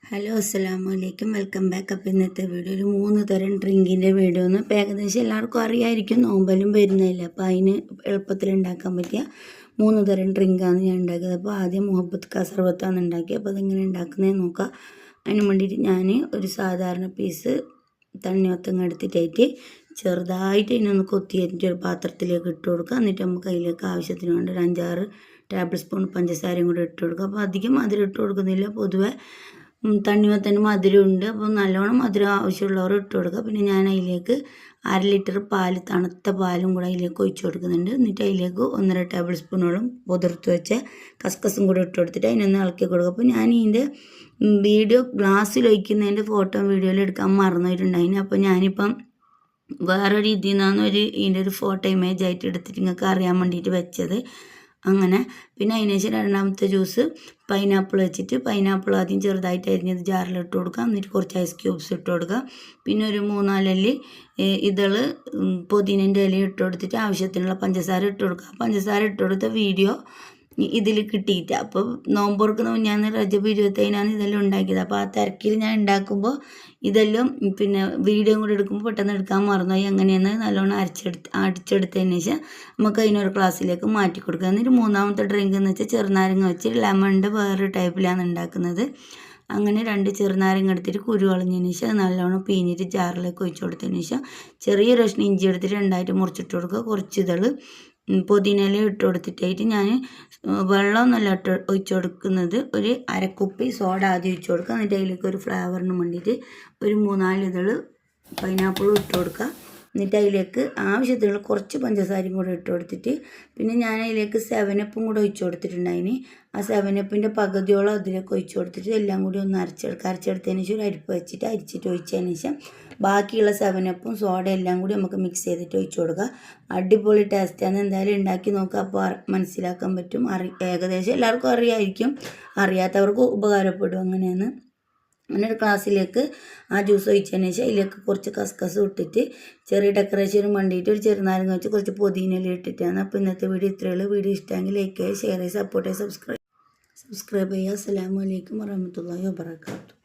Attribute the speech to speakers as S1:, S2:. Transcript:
S1: Hello അസ്സലാമലൈക്കും, welcome back. അപ്പോൾ ഇന്നത്തെ വീഡിയോ ഒരു 3 തരം ഡ്രിങ്കിൻ്റെ വീഡിയോ ഒന്ന്. ഇപ്പോൾ ഏകദേശം എല്ലാവർക്കും അറിയായിരിക്കും, നോമ്പലും വരുന്നില്ല. അപ്പോൾ അതിന് എളുപ്പത്തിൽ ഉണ്ടാക്കാൻ പറ്റിയ 3 തരം ഡ്രിങ്കാണ് ഞാൻ ഉണ്ടാക്കിയത്. അപ്പോൾ ആദ്യം മുഹബത്ത് കാ സർബത്താണ് ഉണ്ടാക്കിയത്. അപ്പോൾ അതെങ്ങനെ ഉണ്ടാക്കുന്നതെന്ന് നോക്കാം. അതിന് വേണ്ടിയിട്ട് ഞാൻ ഒരു സാധാരണ പീസ് തണ്ണിമത്തങ്ങ എടുത്തിട്ടായിട്ട് ചെറുതായിട്ട് അതിനൊന്ന് കൊത്തിയിട്ട് ഒരു പാത്രത്തിലേക്ക് ഇട്ട് കൊടുക്കുക. എന്നിട്ട് നമുക്ക് അതിലേക്ക് ആവശ്യത്തിന് വേണ്ട ഒരു 5-6 ടേബിൾ സ്പൂൺ പഞ്ചസാരയും കൂടെ ഇട്ട് കൊടുക്കുക. അപ്പോൾ അധികം മധുരം ഇട്ട് കൊടുക്കുന്നില്ല, പൊതുവെ തണ്ണിമത്തന് മധുരമുണ്ട്. അപ്പോൾ നല്ലോണം മധുരം ആവശ്യമുള്ളവർ ഇട്ട് കൊടുക്കുക. പിന്നെ ഞാൻ അതിലേക്ക് 1/2 ലിറ്റർ പാൽ, തണുത്ത പാലും കൂടെ അതിലേക്ക് ഒഴിച്ച് കൊടുക്കുന്നുണ്ട്. എന്നിട്ട് അതിലേക്ക് 1.5 ടേബിൾ സ്പൂണോളം പുതിർത്ത് വെച്ച കസ്കസും കൂടെ ഇട്ട് കൊടുത്തിട്ട് അതിനൊന്ന് ഇളക്കി കൊടുക്കുക. അപ്പോൾ ഞാൻ ഇതിൻ്റെ വീഡിയോ ഗ്ലാസ്സിൽ ഒഴിക്കുന്നതിൻ്റെ ഫോട്ടോ വീഡിയോയിൽ എടുക്കാൻ മറന്നിട്ടുണ്ടായിന്. അപ്പോൾ ഞാനിപ്പം വേറൊരു ഇതിൽ നിന്നാണ് ഇതിൻ്റെ ഒരു ഫോട്ടോ ഇമേജ് ആയിട്ട് എടുത്തിട്ട് നിങ്ങൾക്ക് അറിയാൻ വേണ്ടിയിട്ട് വെച്ചത്. അങ്ങനെ പിന്നെ അതിന് ശേഷം രണ്ടാമത്തെ ജ്യൂസ് പൈനാപ്പിൾ വെച്ചിട്ട് പൈനാപ്പിൾ ആദ്യം ചെറുതായിട്ട് അരിഞ്ഞത് ജാറിലിട്ട് കൊടുക്കുക. എന്നിട്ട് കുറച്ച് ഐസ് ക്യൂബ്സ് ഇട്ട് കൊടുക്കുക. പിന്നെ ഒരു 3-4 അല്ലി പുതിനേൻ്റെ ഇല ഇട്ട് കൊടുത്തിട്ട് ആവശ്യത്തിനുള്ള പഞ്ചസാര ഇട്ട് കൊടുക്കുക. പഞ്ചസാര ഇട്ട് കൊടുത്ത വീഡിയോ ഇതിൽ കിട്ടിയിട്ട്, അപ്പോൾ നോമ്പ് തുറക്കുന്ന ഞാൻ റജബ് 25-നാണ് ഇതെല്ലാം ഉണ്ടാക്കിയത്. അപ്പോൾ ആ തിരക്കിൽ ഞാൻ ഉണ്ടാക്കുമ്പോൾ ഇതെല്ലാം പിന്നെ വീഡിയോ കൂടെ എടുക്കുമ്പോൾ പെട്ടെന്ന് എടുക്കാൻ മറന്നുപോയി. അങ്ങനെയാണ് നല്ലോണം അടിച്ചെടുത്തതിന് ശേഷം നമുക്ക് അതിനൊരു ഗ്ലാസ്സിലേക്ക് മാറ്റി കൊടുക്കുക. എന്നിട്ട് മൂന്നാമത്തെ ഡ്രിങ്ക് എന്ന് വെച്ചാൽ ചെറുനാരങ്ങ വെച്ച് ലെമണിൻ്റെ വേറൊരു ടൈപ്പിലാണ് ഉണ്ടാക്കുന്നത്. അങ്ങനെ 2 ചെറുനാരങ്ങ എടുത്തിട്ട് കുരു കളഞ്ഞതിന് ശേഷം നല്ലോണം പിഴിഞ്ഞിട്ട് ജാറിലേക്ക് ഒഴിച്ച് കൊടുത്തതിന് ശേഷം ചെറിയൊരു കഷ്ണം ഇഞ്ചി എടുത്തിട്ട് 2ആയിട്ട് മുറിച്ചിട്ട് കൊടുക്കുക. കുറച്ച് ഇതള് പുതിനയില ഇട്ട് കൊടുത്തിട്ടായിട്ട് ഞാൻ വെള്ളമൊന്നുമല്ല ഒഴിച്ച് കൊടുക്കുന്നത്. ഒരു 1/2 കുപ്പി സോഡ ആദ്യം ഒഴിച്ച് കൊടുക്കുക. എന്നിട്ട് അതിലേക്ക് ഒരു ഫ്ലേവറിന് വേണ്ടിയിട്ട് ഒരു 3-4 ഇതൾ പൈനാപ്പിളും ഇട്ട് കൊടുക്കുക. എന്നിട്ട് അതിലേക്ക് ആവശ്യത്തിനുള്ള കുറച്ച് പഞ്ചസാരയും കൂടെ ഇട്ട് കൊടുത്തിട്ട് പിന്നെ ഞാൻ അതിലേക്ക് 7-അപ്പും കൂടെ ഒഴിച്ച് കൊടുത്തിട്ടുണ്ടായിന്. ആ 7-അപ്പിൻ്റെ പകുതിയോളം അതിലേക്ക് ഒഴിച്ച് കൊടുത്തിട്ട് എല്ലാം കൂടി ഒന്ന് അരച്ചെടുത്തതിന് ശേഷം ഒരു അരിപ്പ് വെച്ചിട്ട് അരിച്ചിട്ട് ഒഴിച്ചതിന് ശേഷം ബാക്കിയുള്ള 7-അപ്പും സോഡ എല്ലാം കൂടി നമുക്ക് മിക്സ് ചെയ്തിട്ട് ഒഴിച്ച് കൊടുക്കുക. അടിപൊളി ടേസ്റ്റാണ്. എന്തായാലും ഉണ്ടാക്കി നോക്കുക, അപ്പോൾ മനസ്സിലാക്കാൻ പറ്റും. ഏകദേശം എല്ലാവർക്കും അറിയാമായിരിക്കും, അറിയാത്തവർക്ക് ഉപകാരപ്പെടും. അങ്ങനെയാണ്. അങ്ങനെ ഒരു ഗ്ലാസ്സിലേക്ക് ആ ജ്യൂസ് ഒഴിച്ചതിന് ശേഷം അതിലേക്ക് കുറച്ച് കസ്കസ് ഇട്ടിട്ട് ചെറിയ ഡെക്കറേഷനും വേണ്ടിയിട്ട് ഒരു ചെറുനാരങ്ങ വെച്ച് കുറച്ച് പുതിനയില ഇട്ടിട്ടാണ്. അപ്പോൾ ഇന്നത്തെ വീഡിയോ ഇത്രയേ ഉള്ളൂ. വീഡിയോ ഇഷ്ടമെങ്കിൽ ലൈക്ക് ചെയ്യുക, ഷെയർ ചെയ്യുക, സപ്പോർട്ട് ചെയ്യുക, സബ്സ്ക്രൈബ് ചെയ്യുക. അസ്സലാമു അലൈക്കും വറഹ്മത്തുള്ളാഹി വബറകാതുഹു.